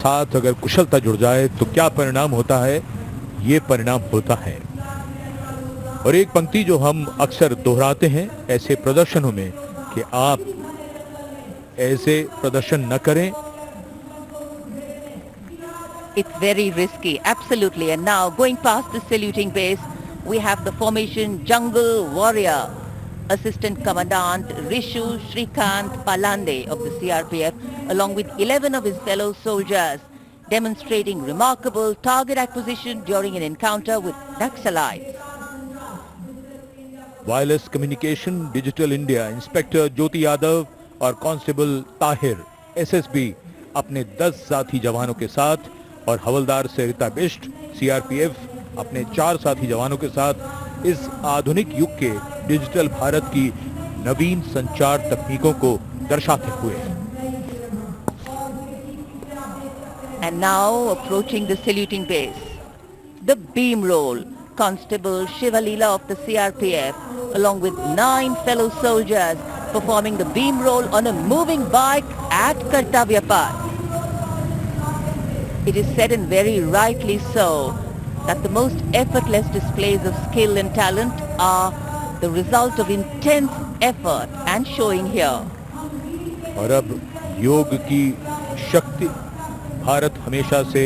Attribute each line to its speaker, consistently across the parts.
Speaker 1: साथ अगर कुशलता जुड़ जाए तो क्या परिणाम होता है, ये परिणाम होता है। और एक पंक्ति जो हम अक्सर दोहराते हैं ऐसे प्रदर्शनों में कि आप ऐसे प्रदर्शन न करें।
Speaker 2: It's very risky, absolutely. And now going past the saluting base, we have the formation Jungle Warrior. Assistant Commandant Rishu Shrikant Palande of the CRPF, along with 11 of his fellow soldiers, demonstrating remarkable target acquisition during an encounter with Naxalites.
Speaker 1: Wireless communication digital India inspector Jyoti Yadav और constable Tahir SSB अपने 10 साथी जवानों के साथ और हवलदार सरिता Bisht CRPF अपने 4 साथी जवानों के साथ इस आधुनिक युग के डिजिटल भारत की नवीन संचार तकनीकों को दर्शाते हुए।
Speaker 2: And now approaching the saluting base, the beam roll. Constable Shivalila of the CRPF, along with 9 fellow soldiers, performing the beam roll on a moving bike at Kartavya Path. It is said, and very rightly so, that the most effortless displays of skill and talent are the result of intense effort and showing here.
Speaker 1: और अब योग की शक्ति, भारत हमेशा से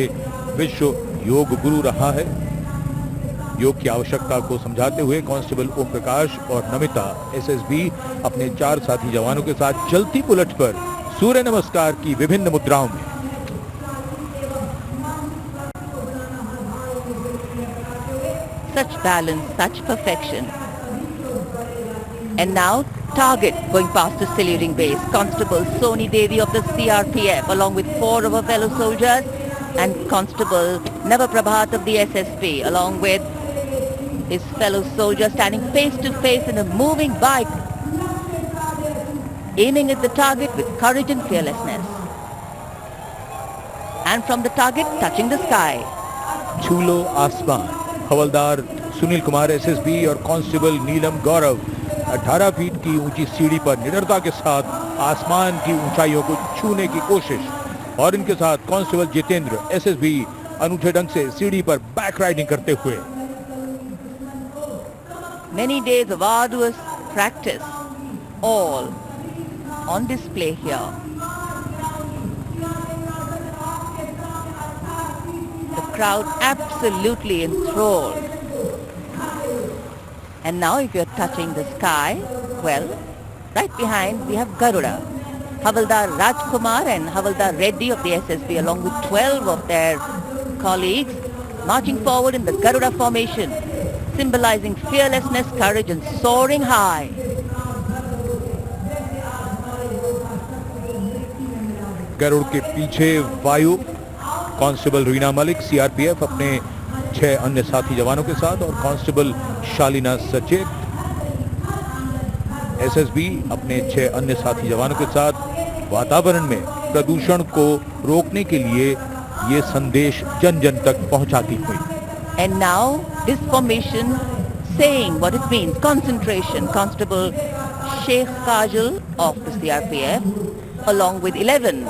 Speaker 1: विश्व योग गुरु रहा है। योग की आवश्यकता को समझाते हुए कांस्टेबल ओम प्रकाश और नमिता एसएसबी अपने 4 साथी जवानों के साथ चलती बुलेट पर सूर्य नमस्कार की विभिन्न मुद्राओं में।
Speaker 2: Such balance, such perfection. And now, target going past the saluting base. Constable Soni Devi of the CRPF, along with 4 of her fellow soldiers, and Constable Navaprabhat of the SSP, along with his fellow soldier, standing face to face in a moving bike, aiming at the target with courage and fearlessness. And from the target, touching the sky.
Speaker 1: छूलो आसमान। हवलदार Sunil Kumar SSB और constable नीलम गौरव 18 feet की ऊंची सीढ़ी पर निडरता के साथ आसमान की ऊंचाइयों को छूने की कोशिश, और इनके साथ कांस्टेबल जितेंद्र एसएसबी अनूठे ढंग से सीढ़ी पर बैक राइडिंग करते हुए।
Speaker 2: Many days of arduous practice, all on display here. The crowd absolutely enthralled. And now if you're touching the sky, well, right behind we have Garuda. Havaldar Rajkumar and Havaldar Reddy of the SSB, along with 12 of their colleagues, marching forward in the Garuda formation, symbolizing fearlessness, courage and soaring high.
Speaker 1: Garuda के पीछे वायु constable Reena Malik CRPF अपने 6 अन्य साथी जवानों के साथ और कांस्टेबल शालिना सचेत एसएसबी अपने 6 अन्य साथी जवानों के साथ वातावरण में प्रदूषण को रोकने के लिए ये संदेश जन जन तक पहुंचाती हुई।
Speaker 2: And now this formation saying what it means, concentration. Constable Sheikh Kajal of the CRPF, along with 11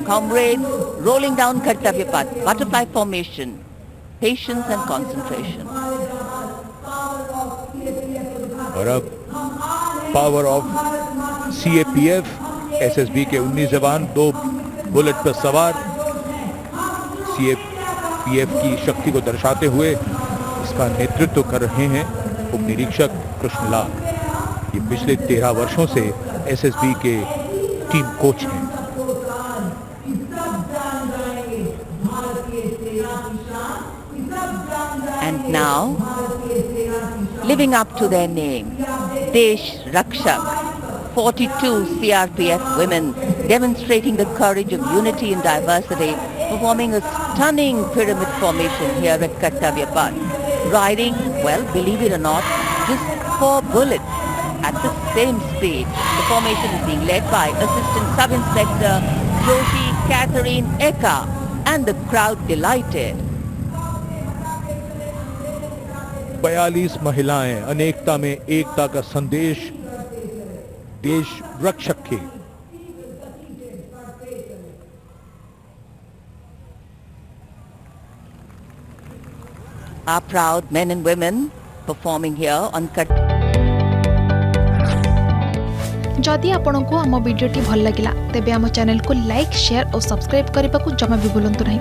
Speaker 2: comrades, rolling down Kartavya Path, butterfly formation, patience and concentration.
Speaker 1: और अब पावर ऑफ सीएपीएफ एसएसबी के 19 जवान 2 bullet पर सवार CAPF की शक्ति को दर्शाते हुए इसका नेतृत्व कर रहे हैं उप निरीक्षक कृष्णलाल। ये पिछले 13 वर्षों से एसएसबी के टीम कोच हैं।
Speaker 2: And now, living up to their name, Desh Rakshak, 42 CRPF women demonstrating the courage of unity and diversity, performing a stunning pyramid formation here at Kartavya Path, riding, well, believe it or not, just 4 bullets at the same speed. The formation is being led by Assistant Sub-Inspector Joshi Catherine Eka, and the crowd delighted.
Speaker 1: 42 महिलाएं अनेकता में एकता का संदेश देश रक्षक के
Speaker 2: Our proud men and women performing here on Cut.
Speaker 3: जदि आपंक आम भिडी भल लगा तेब आम चैनल को लाइक शेयर और सब्सक्राइब करने को जमा भी भूलु नहीं।